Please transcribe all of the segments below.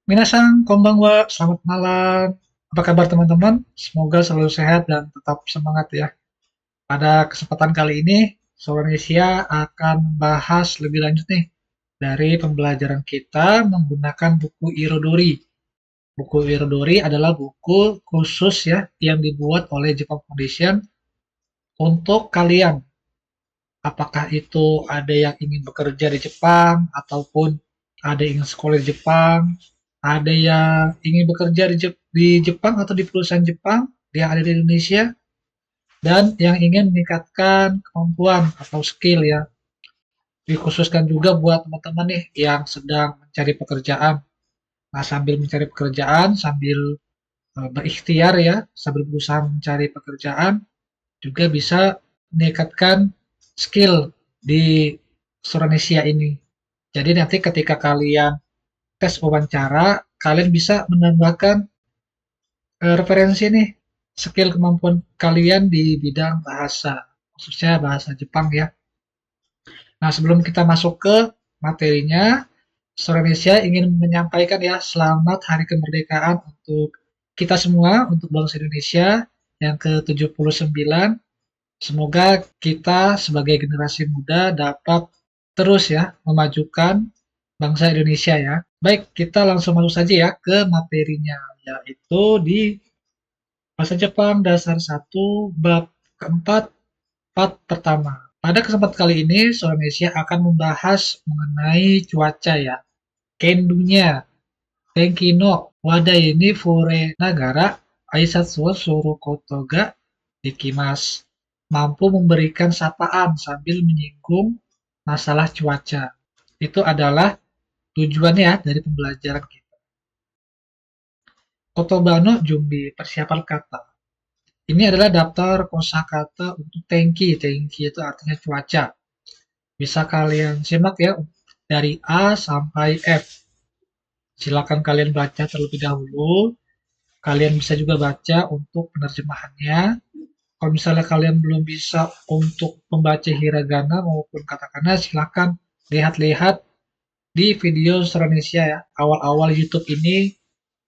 Minasan, konbanwa, selamat malam. Apa kabar teman-teman? Semoga selalu sehat dan tetap semangat ya. Pada kesempatan kali ini, Indonesia akan membahas lebih lanjut nih dari pembelajaran kita menggunakan buku Irodori. Buku Irodori adalah buku khusus ya yang dibuat oleh Jepang Foundation untuk kalian. Apakah itu ada yang ingin bekerja di Jepang ataupun ada yang ingin sekolah di Jepang, ada yang ingin bekerja di Jepang atau di perusahaan Jepang yang ada di Indonesia, dan yang ingin meningkatkan kemampuan atau skill ya. Dikhususkan juga buat teman-teman nih yang sedang mencari pekerjaan. Nah, sambil mencari pekerjaan, sambil berikhtiar ya, sambil berusaha mencari pekerjaan, juga bisa meningkatkan skill di Indonesia ini. Jadi nanti ketika kalian tes wawancara, kalian bisa menambahkan referensi nih skill kemampuan kalian di bidang bahasa, khususnya bahasa Jepang ya. Nah, sebelum kita masuk ke materinya, Indonesia ingin menyampaikan ya selamat Hari Kemerdekaan untuk kita semua, untuk bangsa Indonesia yang ke-79. Semoga kita sebagai generasi muda dapat terus ya memajukan bangsa Indonesia ya. Baik, kita langsung masuk saja ya ke materinya, yaitu di Bahasa Jepang Dasar 1 bab keempat part pertama. Pada kesempatan kali ini, Indonesia akan membahas mengenai cuaca ya. Kendunya, Tenki no Wadai ni Fure Nagara Aisatsu wa Suru Koto ga Ikimasu. Mampu memberikan sapaan sambil menyinggung masalah cuaca. Itu adalah tujuannya ya dari pembelajaran kita. Kotobano Jumbi, persiapan kata. Ini adalah daftar kosakata untuk Tenki. Tenki itu artinya cuaca. Bisa kalian simak ya dari A sampai F. Silakan kalian baca terlebih dahulu. Kalian bisa juga baca untuk penerjemahannya. Kalau misalnya kalian belum bisa untuk membaca hiragana maupun katakana, silakan lihat-lihat di video Indonesia ya. Awal-awal YouTube ini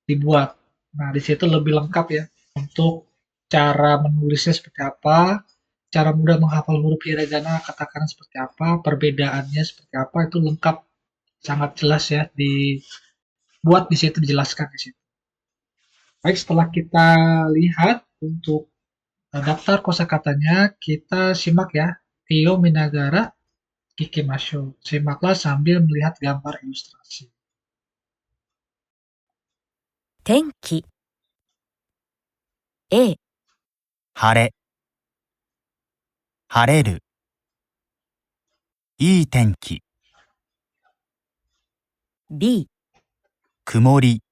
dibuat. Nah, di situ lebih lengkap ya untuk cara menulisnya seperti apa, cara mudah menghafal huruf hiragana, katakana seperti apa, perbedaannya seperti apa, itu lengkap, sangat jelas ya dibuat di situ, dijelaskan di situ. Baik, setelah kita lihat untuk daftar kosakatanya, kita simak ya. Tio Minagara Kikimasho. Simaklah sambil melihat gambar ilustrasi. 天気 A 晴れ、晴れる。いい天気、 B 曇り、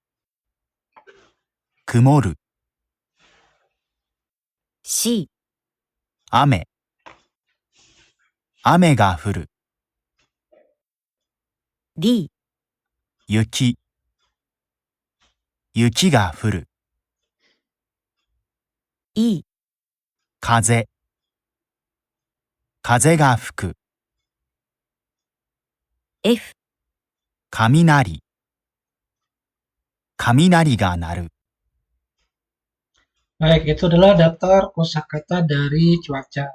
曇る。 C 雨、雨が降る。 D 雪、雪が降る。 E 風、風が吹く。 F 雷、雷が鳴る。 Baik, itu adalah daftar kosakata dari cuaca.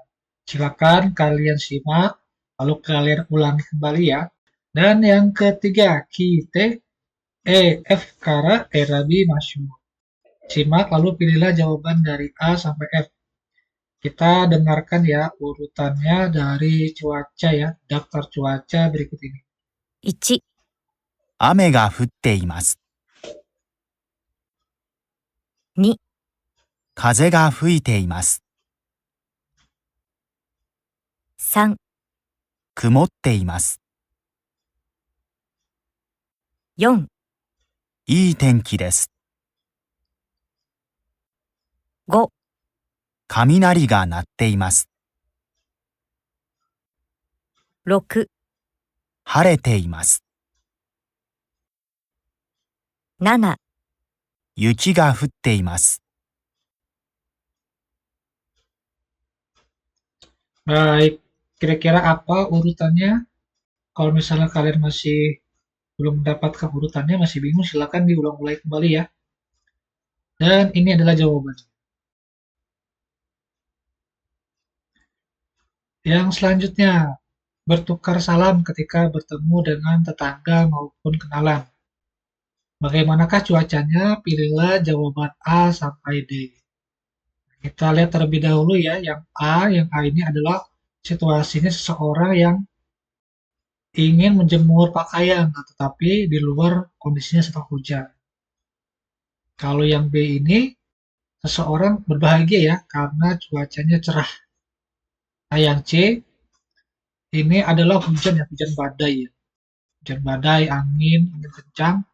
Silakan kalian simak, lalu kalian ulangi kembali ya. Dan yang ketiga, kite F kara erabi masyu. Simak lalu pilihlah jawaban dari A sampai F. Kita dengarkan ya urutannya dari cuaca ya, daftar cuaca berikut ini. 1雨が降っています。 2風が吹いています。 3曇っています。 4いい天気です。 5雷が鳴っています。 6晴れています。 7雪が降っています。 Baik, kira-kira apa urutannya? Kalau misalnya kalian masih belum mendapatkan urutannya, masih bingung, silakan diulang mulai kembali ya. Dan ini adalah jawabannya. Yang selanjutnya, bertukar salam ketika bertemu dengan tetangga maupun kenalan. Bagaimanakah cuacanya? Pilihlah jawaban A sampai D. Kita lihat terlebih dahulu ya, yang A ini adalah situasinya seseorang yang ingin menjemur pakaian, tetapi di luar kondisinya sedang hujan. Kalau yang B ini, seseorang berbahagia ya, karena cuacanya cerah. Nah, yang C, ini adalah hujan ya, hujan badai ya. Hujan badai, angin kencang.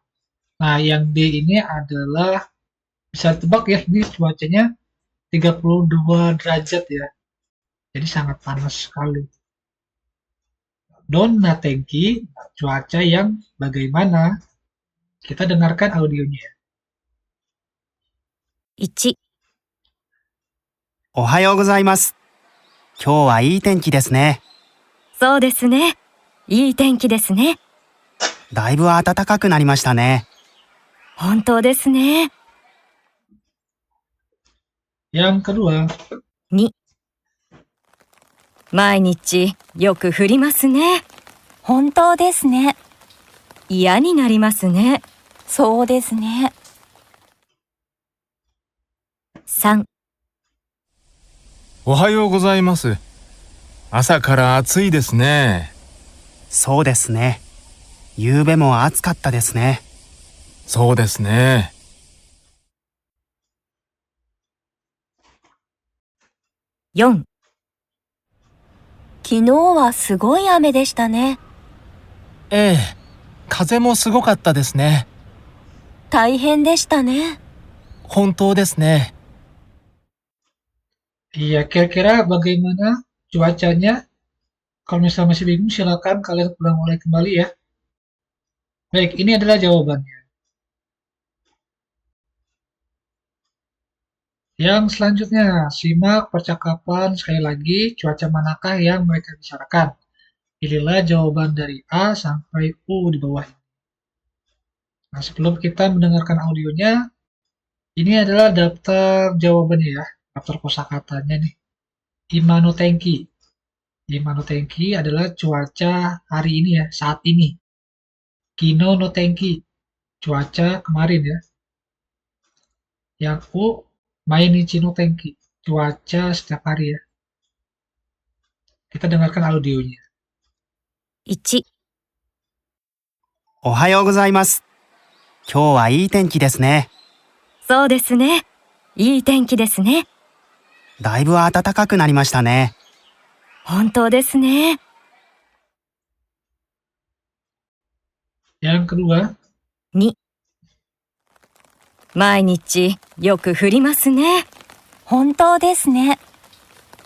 Nah, yang D ini adalah, bisa tebak ya, ini cuacanya 32 derajat ya. Jadi sangat panas sekali. Donna Tenki, cuaca yang bagaimana? Kita dengarkan audionya. 1、おはようございます。今日はいい天気ですね。そうですね。いい天気ですね。だいぶ暖かくなりましたね。本当ですね。Yang kedua, 2、毎日よく降りますね。本当ですね。嫌になりますね。そうですね。3、おはようございます。朝から暑いですね。そうですね。夕べも暑かったですね。そうですね。4、昨日はすごい雨でしたね。ええ、風もすごかったですね。大変でしたね。本当ですね。iya kira-kira bagaimana cuacanya? Kalau misalnya masih bingung, silakan kalian ulang mulai kembali ya. Baik, ini adalah jawabannya. Yang selanjutnya, simak percakapan sekali lagi, cuaca manakah yang mereka bicarakan? Pilihlah jawaban dari A sampai U di bawah ini. Nah, sebelum kita mendengarkan audionya, ini adalah daftar jawabannya ya, daftar kosakatanya nih. Imano Tenki. Imano Tenki adalah cuaca hari ini ya, saat ini. Kino no Tenki, cuaca kemarin ya. Yang U, Mainichi no Tenki, cuaca setiap hari ya. Kita dengarkan audionya. 1、おはようございます。今日はいい天気ですね。そうですね。いい天気ですね。だいぶ暖かくなりましたね。本当ですね。Yang kedua, 2、毎日よく降りますね。本当ですね。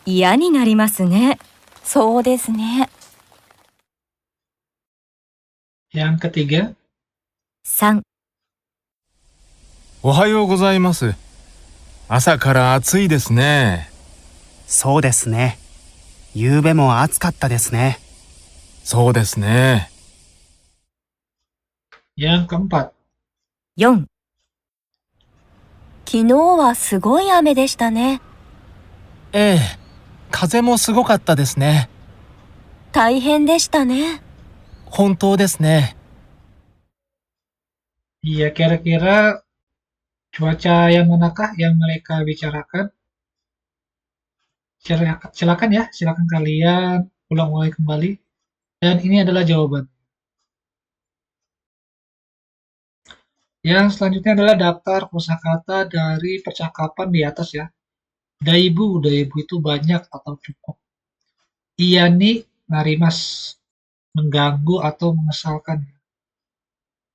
嫌になりますね。そうですね。 yang ketiga, 3、おはようございます。朝から暑いですね。そうですね。夕べも暑かったですね。そうですね。yang keempat, 4、昨日はすごい雨でしたね。ええ、風もすごかったですね。大変でしたね。本当ですね。iya kira-kira cuaca yang manakah yang mereka bicarakan? Silakan ya, silakan kalian ulang mulai kembali. Dan ini adalah jawaban. Yang selanjutnya adalah daftar kosakata dari percakapan di atas ya. Daibu itu banyak atau cukup. Iani narimas, mengganggu atau mengesalkan.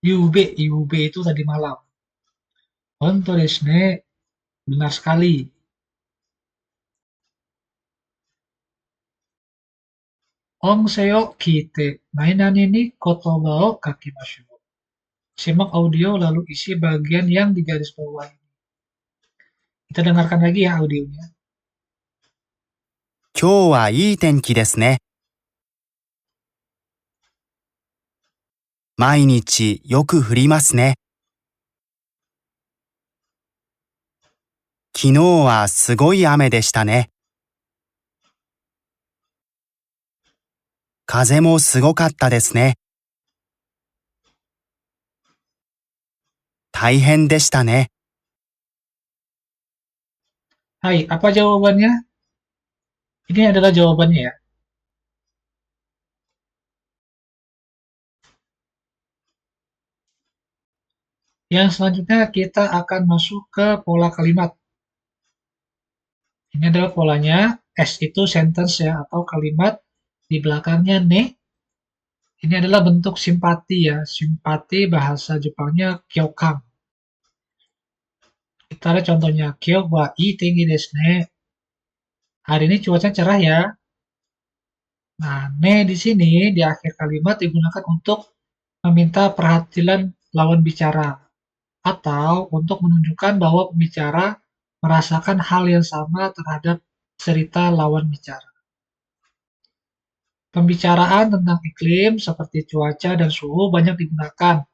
Yube itu tadi malam. Honto desu ne, benar sekali. Onseo kite, mainan ini kotoba o kakimashou. Simak audio lalu isi bagian yang di garis bawah ini. Kita dengarkan lagi ya audionya. 今日はいい天気ですね。毎日よく降りますね。昨日はすごい雨でしたね。風もすごかったですね。大変でしたね。Hai, apa jawabannya? Ini adalah jawabannya ya. Yang selanjutnya kita akan masuk ke pola kalimat. Ini adalah polanya, S itu sentence ya, atau kalimat di belakangnya ne. Ini adalah bentuk simpati ya, simpati bahasa Jepangnya kyokang. Kita ada contohnya, kyo wa ii tenki desu ne. Hari ini cuaca cerah ya. Nah, ne di sini di akhir kalimat digunakan untuk meminta perhatian lawan bicara atau untuk menunjukkan bahwa pembicara merasakan hal yang sama terhadap cerita lawan bicara. Pembicaraan tentang iklim seperti cuaca dan suhu banyak digunakan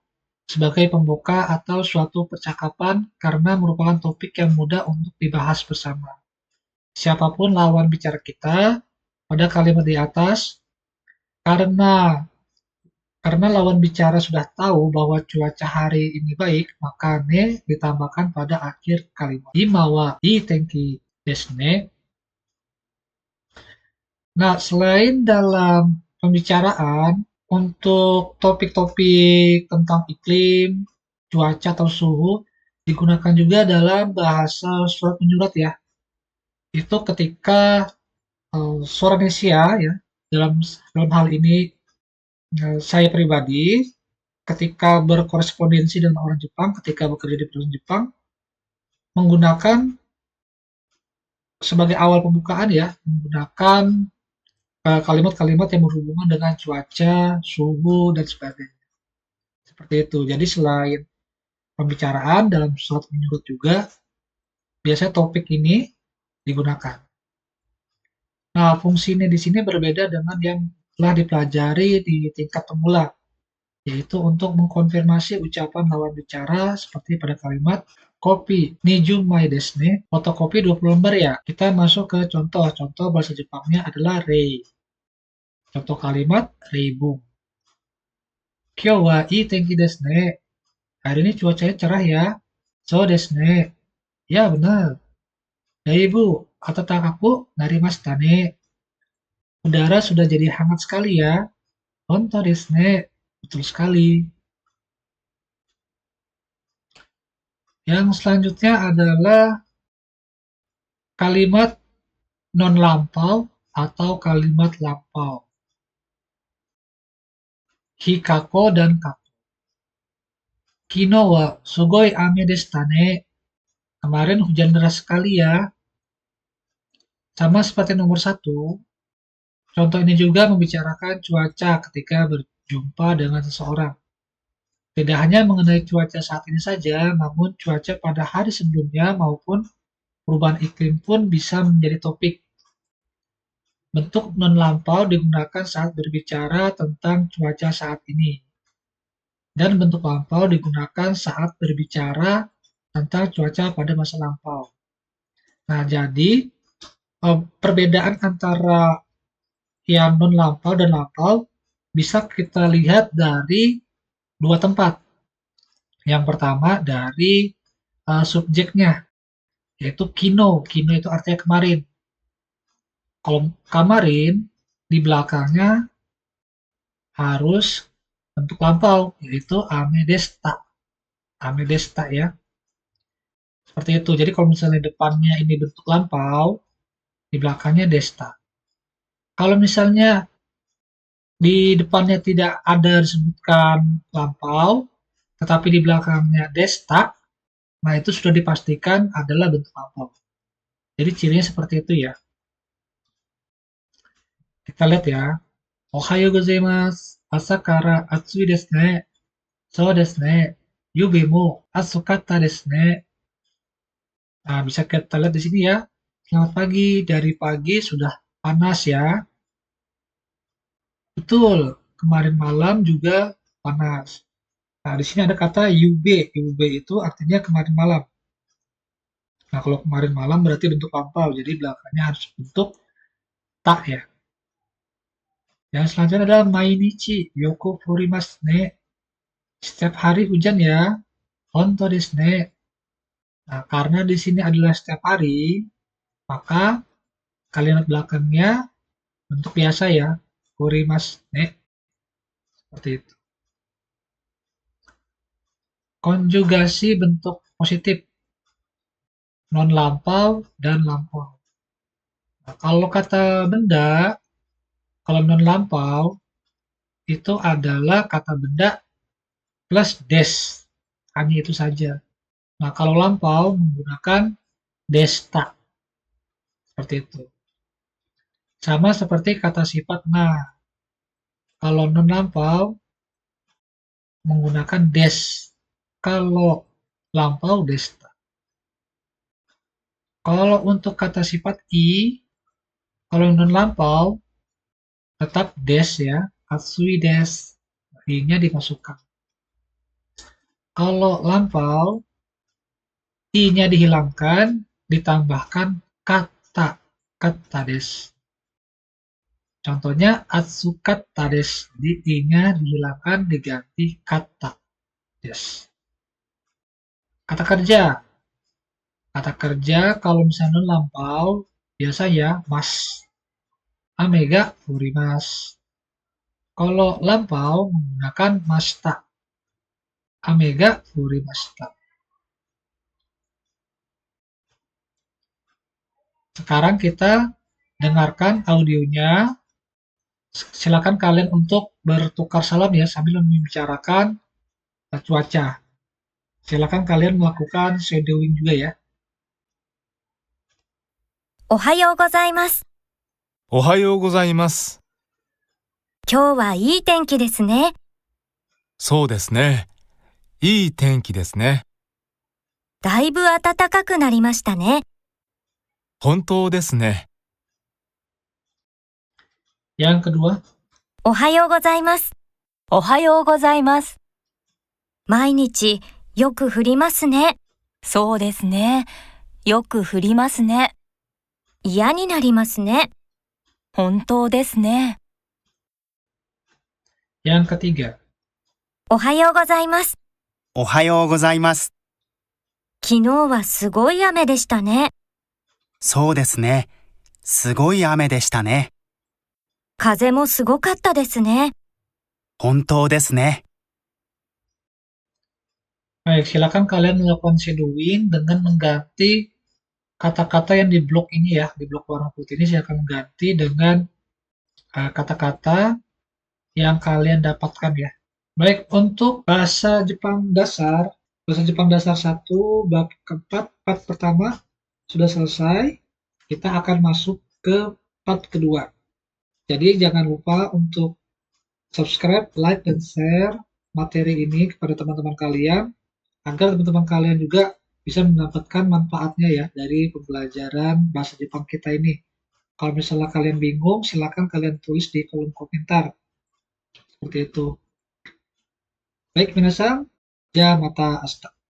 sebagai pembuka atau suatu percakapan karena merupakan topik yang mudah untuk dibahas bersama. Siapapun lawan bicara kita pada kalimat di atas, karena lawan bicara sudah tahu bahwa cuaca hari ini baik, maka ne ditambahkan pada akhir kalimat. Ima wa ii tenki desu ne. Nah, selain dalam pembicaraan, untuk topik-topik tentang iklim, cuaca atau suhu, digunakan juga dalam bahasa surat menyurat ya. Itu ketika seorang Asia ya, dalam hal ini saya pribadi, ketika berkorespondensi dengan orang Jepang, ketika bekerja di perusahaan Jepang, menggunakan sebagai awal pembukaan ya, menggunakan kalimat-kalimat yang berhubungan dengan cuaca, suhu, dan sebagainya. Seperti itu. Jadi selain pembicaraan dalam surat menyurat juga, biasanya topik ini digunakan. Nah, fungsinya di sini berbeda dengan yang telah dipelajari di tingkat pemula, yaitu untuk mengkonfirmasi ucapan lawan bicara seperti pada kalimat kopi nijumai desu ne, fotokopi 20 lembar ya. Kita masuk ke contoh bahasa Jepangnya adalah rei. Contoh kalimat reibung. Kyou wa ii tenki desu ne. Hari ini cuacanya cerah ya. So desu ne. Ya benar. Daibu atatakaku narimashita ne. Udara sudah jadi hangat sekali ya. Honto desu ne. Betul sekali. Yang selanjutnya adalah kalimat non lampau atau kalimat lampau. Hikako dan kako. Kino wa sugoi ame deshita ne. Kemarin hujan deras sekali ya. Sama seperti nomor 1, contoh ini juga membicarakan cuaca ketika berjumpa dengan seseorang. Tidak hanya mengenai cuaca saat ini saja, namun cuaca pada hari sebelumnya maupun perubahan iklim pun bisa menjadi topik. Bentuk non lampau digunakan saat berbicara tentang cuaca saat ini. Dan bentuk lampau digunakan saat berbicara tentang cuaca pada masa lampau. Nah, jadi perbedaan antara yang non lampau dan lampau bisa kita lihat dari dua tempat. Yang pertama dari subjeknya, yaitu kino. Kino itu artinya kemarin. Kalau kemarin, di belakangnya harus bentuk lampau, yaitu ame deshita. Ame deshita ya. Seperti itu. Jadi kalau misalnya depannya ini bentuk lampau, di belakangnya deshita. Kalau misalnya di depannya tidak ada disebutkan lampau, tetapi di belakangnya deshita, nah itu sudah dipastikan adalah bentuk lampau. Jadi cirinya seperti itu ya. Kita lihat ya. Ohayou gozaimasu. Asa kara atsui desu ne. So desu ne. Yubi mo asukatta desu ne. Nah, bisa kita lihat di sini ya. Selamat pagi, dari pagi sudah panas ya. Betul, kemarin malam juga panas. Nah, di sini ada kata yube. Yube itu artinya kemarin malam. Nah, kalau kemarin malam berarti bentuk lampau, jadi belakangnya harus bentuk ta ya. Yang selanjutnya adalah mainichi yoko furimasu ne. Setiap hari hujan ya. Honto desu ne. Nah, karena di sini adalah setiap hari, maka kalimat belakangnya bentuk biasa ya. Furimasu ne. Seperti itu. Konjugasi bentuk positif. Non lampau dan lampau. Nah, kalau kata benda, kalau non lampau, itu adalah kata benda plus des. Hanya itu saja. Nah, kalau lampau menggunakan desta. Seperti itu. Sama seperti kata sifat nah. Kalau non lampau menggunakan des. Kalau lampau desta. Kalau untuk kata sifat i, kalau non lampau tetap des ya. Atsui des. I-nya dimasukkan. Kalau lampau, i-nya dihilangkan, ditambahkan kata. Kata des. Contohnya atsukatta desu. Jadi i-nya dihilangkan diganti kata des. Kata kerja. Kata kerja kalau misalnya non lampau biasa ya mas. Ame ga furimasu. Kalau lampau menggunakan mashita. Ame ga furimashita. Sekarang kita dengarkan audionya. Silakan kalian untuk bertukar salam ya sambil membicarakan cuaca. Silakan kalian melakukan shadowing juga ya. おはようございます。おはようございます。今日はいい天気ですね。そうですね。いい天気ですね。だいぶ暖かくなりましたね。本当ですね。Yang kedua, おはようございます。おはようございます。毎日よく降りますね。そうですね。よく降りますね。嫌になりますね。本当ですね。yang ketiga, おはようございます。おはようございます。昨日はすごい雨でしたね。そうですね。すごい雨でしたね。風もすごかったですね。本当ですね。baik silakan kalian melakukan shadowing dengan mengganti kata-kata yang di blok ini ya, di blok warna putih ini silakan mengganti dengan kata-kata yang kalian dapatkan ya. Baik, untuk bahasa Jepang dasar 1, bab keempat, part pertama sudah selesai. Kita akan masuk ke part kedua. Jadi jangan lupa untuk subscribe, like, dan share materi ini kepada teman-teman kalian, agar teman-teman kalian juga bisa mendapatkan manfaatnya ya dari pembelajaran bahasa Jepang kita ini. Kalau misalnya kalian bingung, silakan kalian tulis di kolom komentar. Seperti itu. Baik, minasan, ya mata asta.